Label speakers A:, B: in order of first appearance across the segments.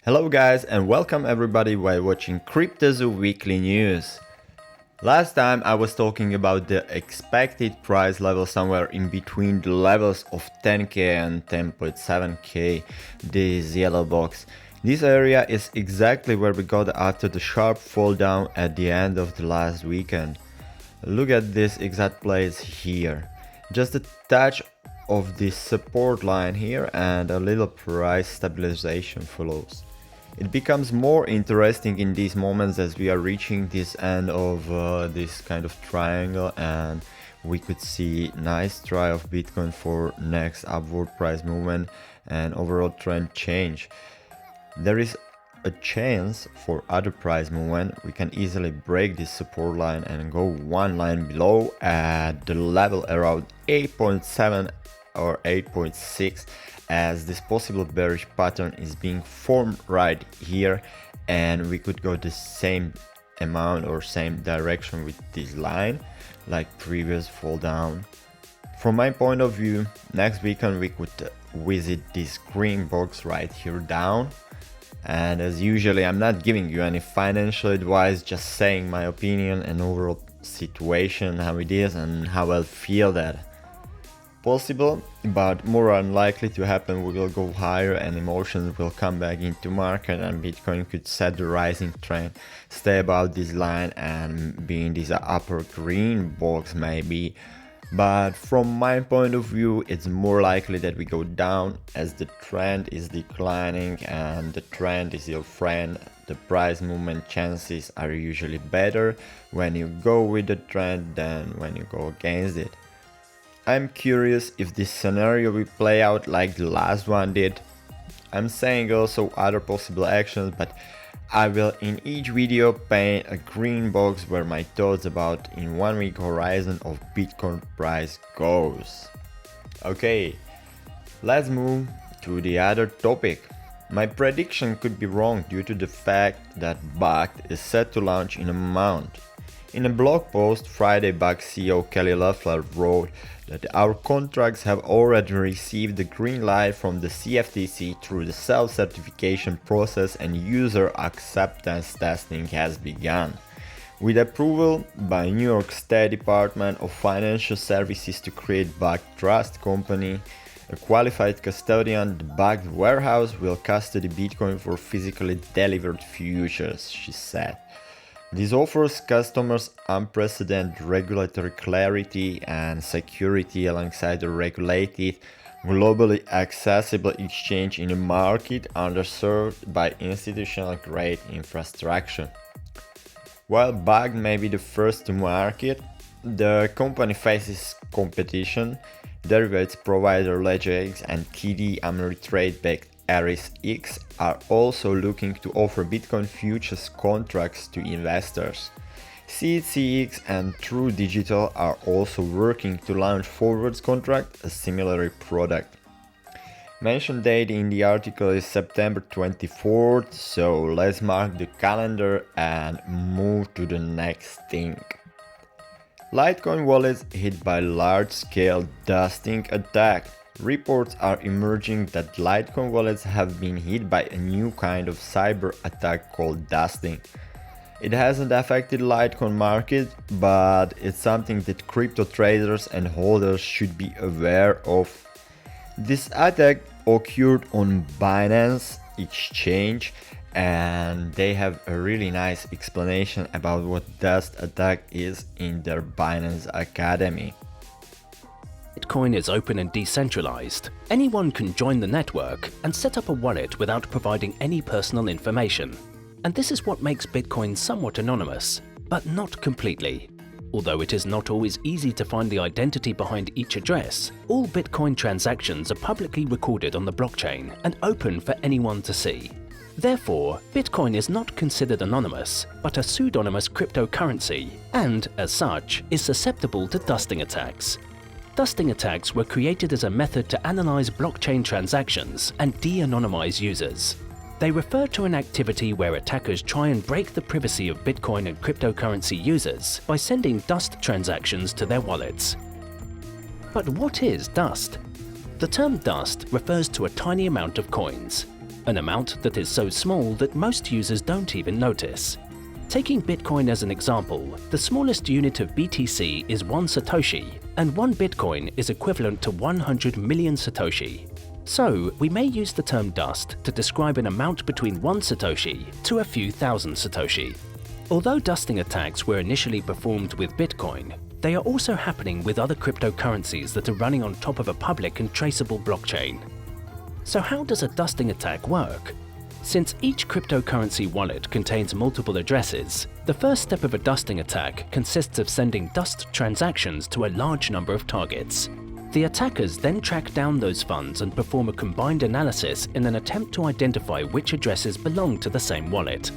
A: Hello guys and welcome everybody while watching CryptoZoo Weekly News. Last time I was talking about the expected price level somewhere in between the levels of 10k and 10.7k, this yellow box. This area is exactly where we got after the sharp fall down at the end of the last weekend. Look at this exact place here. Just a touch of this support line here and a little price stabilization follows. It becomes more interesting in these moments as we are reaching this end of this kind of triangle, and we could see nice try of Bitcoin for next upward price movement and overall trend change. There is a chance for other price movement. We can easily break this support line and go one line below at the level around 8.7 or 8.6, as this possible bearish pattern is being formed right here, and we could go the same amount or same direction with this line like previous fall down. From my point of view, next weekend we could visit this green box right here down, and as usually I'm not giving you any financial advice, just saying my opinion and overall situation, how it is and how I feel that. Possible, but more unlikely to happen. We will go higher and emotions will come back into market, and Bitcoin could set the rising trend, stay above this line and be in this upper green box maybe. But from my point of view, it's more likely that we go down as the trend is declining, and the trend is your friend. The price movement chances are usually better when you go with the trend than when you go against it. I'm curious if this scenario will play out like the last one did. I'm saying also other possible actions, but I will in each video paint a green box where my thoughts about in 1 week horizon of Bitcoin price goes. Okay, let's move to the other topic. My prediction could be wrong due to the fact that BUGD is set to launch in a month. In a blog post, Friday BUGD CEO Kelly Loeffler wrote that our contracts have already received the green light from the CFTC through the self-certification process, and user acceptance testing has begun. With approval by New York State Department of Financial Services to create BUGD Trust Company, a qualified custodian, the BUGD warehouse will custody Bitcoin for physically delivered futures, she said. This offers customers unprecedented regulatory clarity and security alongside a regulated, globally accessible exchange in a market underserved by institutional-grade infrastructure. While BUGD may be the first to market, the company faces competition. Derivatives provider LedgerX and TD Ameritrade-backed ArisX are also looking to offer Bitcoin futures contracts to investors. CX and True Digital are also working to launch forwards contract, a similar product. Mention date in the article is September 24th, so let's mark the calendar and move to the next thing. Litecoin wallets hit by large-scale dusting attack. Reports are emerging that Litecoin wallets have been hit by a new kind of cyber attack called dusting. It hasn't affected Litecoin market, but it's something that crypto traders and holders should be aware of. This attack occurred on Binance exchange, and they have a really nice explanation about what dust attack is in their Binance Academy.
B: Bitcoin is open and decentralized. Anyone can join the network and set up a wallet without providing any personal information. And this is what makes Bitcoin somewhat anonymous, but not completely. Although it is not always easy to find the identity behind each address, all Bitcoin transactions are publicly recorded on the blockchain and open for anyone to see. Therefore, Bitcoin is not considered anonymous, but a pseudonymous cryptocurrency, and, as such, is susceptible to dusting attacks. Dusting attacks were created as a method to analyze blockchain transactions and de-anonymize users. They refer to an activity where attackers try and break the privacy of Bitcoin and cryptocurrency users by sending dust transactions to their wallets. But what is dust? The term dust refers to a tiny amount of coins. an amount that is so small that most users don't even notice. Taking Bitcoin as an example, the smallest unit of BTC is 1 Satoshi, and 1 Bitcoin is equivalent to 100 million Satoshi. So, we may use the term dust to describe an amount between 1 Satoshi to a few thousand Satoshi. Although dusting attacks were initially performed with Bitcoin, they are also happening with other cryptocurrencies that are running on top of a public and traceable blockchain. So how does a dusting attack work? Since each cryptocurrency wallet contains multiple addresses, the first step of a dusting attack consists of sending dust transactions to a large number of targets. The attackers then track down those funds and perform a combined analysis in an attempt to identify which addresses belong to the same wallet.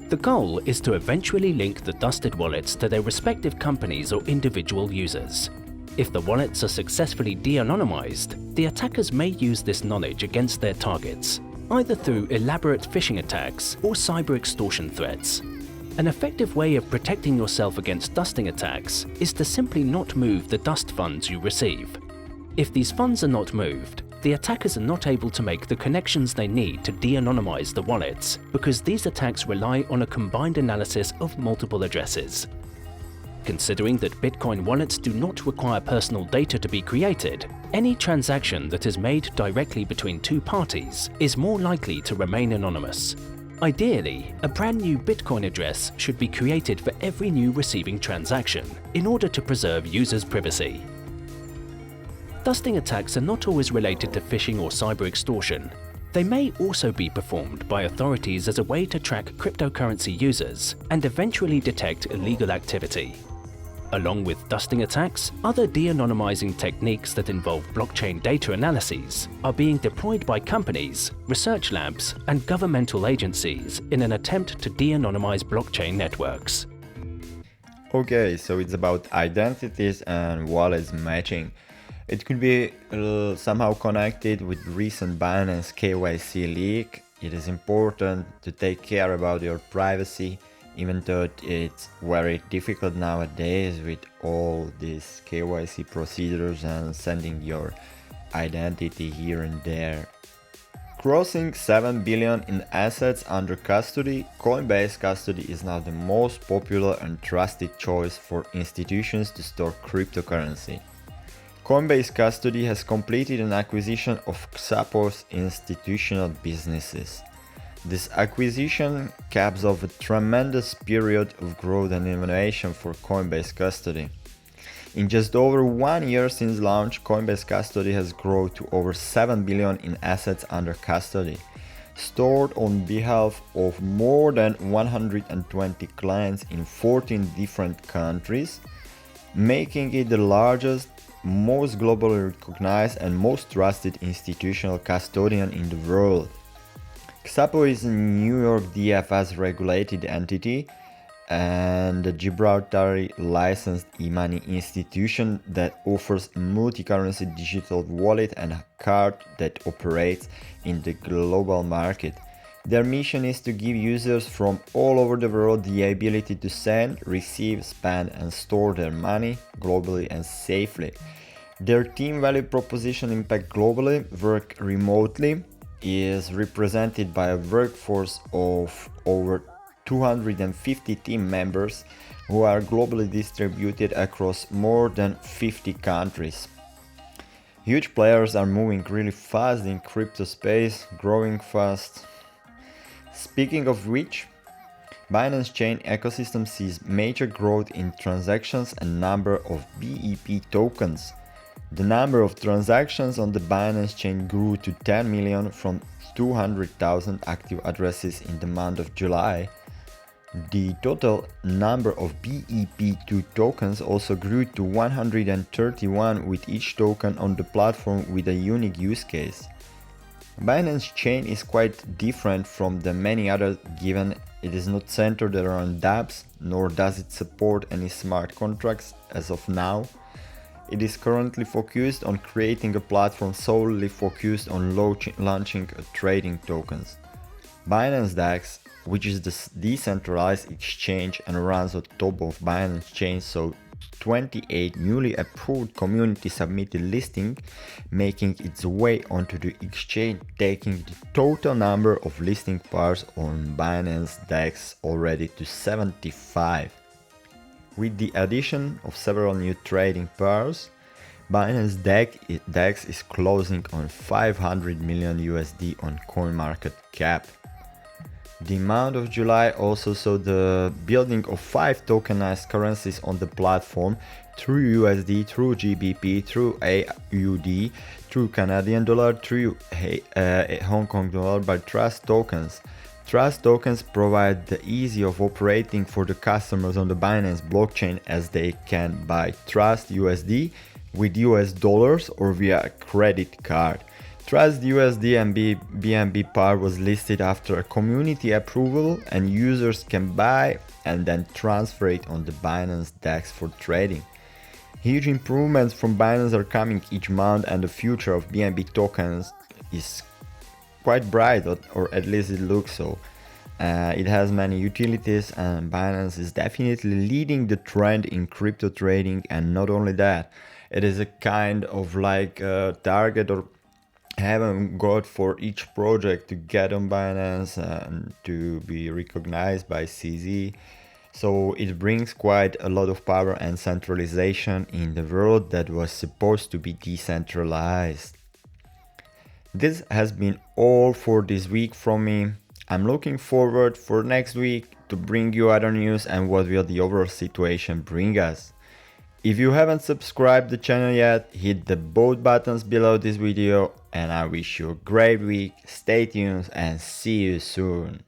B: The goal is to eventually link the dusted wallets to their respective companies or individual users. If the wallets are successfully de-anonymized, the attackers may use this knowledge against their targets, either through elaborate phishing attacks or cyber extortion threats. An effective way of protecting yourself against dusting attacks is to simply not move the dust funds you receive. If these funds are not moved, the attackers are not able to make the connections they need to de-anonymize the wallets, because these attacks rely on a combined analysis of multiple addresses. Considering that Bitcoin wallets do not require personal data to be created, any transaction that is made directly between two parties is more likely to remain anonymous. Ideally, a brand new Bitcoin address should be created for every new receiving transaction in order to preserve users' privacy. Dusting attacks are not always related to phishing or cyber extortion. They may also be performed by authorities as a way to track cryptocurrency users and eventually detect illegal activity. Along with dusting attacks, other de-anonymizing techniques that involve blockchain data analyses are being deployed by companies, research labs, and governmental agencies in an attempt to de-anonymize blockchain networks.
A: Okay, so it's about identities and wallets matching. It could be somehow connected with recent Binance KYC leak. It is important to take care about your privacy, even though it's very difficult nowadays with all these KYC procedures and sending your identity here and there. Crossing 7 billion in assets under custody, Coinbase Custody is now the most popular and trusted choice for institutions to store cryptocurrency. Coinbase Custody has completed an acquisition of Xapo's institutional businesses. This acquisition caps off a tremendous period of growth and innovation for Coinbase Custody. In just over 1 year since launch, Coinbase Custody has grown to over 7 billion in assets under custody, stored on behalf of more than 120 clients in 14 different countries, making it the largest, most globally recognized and most trusted institutional custodian in the world. Xapo is a New York DFS regulated entity and a Gibraltari licensed e-money institution that offers a multi-currency digital wallet and a card that operates in the global market. Their mission is to give users from all over the world the ability to send, receive, spend and store their money globally and safely. Their team value proposition impact globally, work remotely, is represented by a workforce of over 250 team members who are globally distributed across more than 50 countries. Huge players are moving really fast in crypto space, growing fast. Speaking of which, Binance Chain ecosystem sees major growth in transactions and number of BEP tokens. The number of transactions on the Binance Chain grew to 10 million from 200,000 active addresses in the month of July. The total number of BEP2 tokens also grew to 131, with each token on the platform with a unique use case. Binance Chain is quite different from the many others, given it is not centered around dApps, nor does it support any smart contracts as of now. It is currently focused on creating a platform solely focused on launching trading tokens. Binance DAX, which is the decentralized exchange and runs on top of Binance Chain, so 28 newly approved community submitted listing, making its way onto the exchange, taking the total number of listing pairs on Binance DEX already to 75. With the addition of several new trading pairs, Binance DEX is closing on 500 million USD on CoinMarketCap. The month of July also saw the building of 5 tokenized currencies on the platform through USD, through GBP, through AUD, through Canadian dollar, through Hong Kong dollar by Trust tokens. Trust tokens provide the ease of operating for the customers on the Binance blockchain, as they can buy Trust USD with US dollars or via a credit card. Trust USD and BNB pair was listed after a community approval, and users can buy and then transfer it on the Binance DEX for trading. Huge improvements from Binance are coming each month, and the future of BNB tokens is quite bright, or at least it looks so. It has many utilities, and Binance is definitely leading the trend in crypto trading. And not only that, it is a kind of like a target or haven't got for each project to get on Binance and to be recognized by CZ. So it brings quite a lot of power and centralization in the world that was supposed to be decentralized. This has been all for this week from me. I'm looking forward for next week to bring you other news and what will the overall situation bring us. If you haven't subscribed the channel yet, hit the both buttons below this video, and I wish you a great week. Stay tuned and see you soon.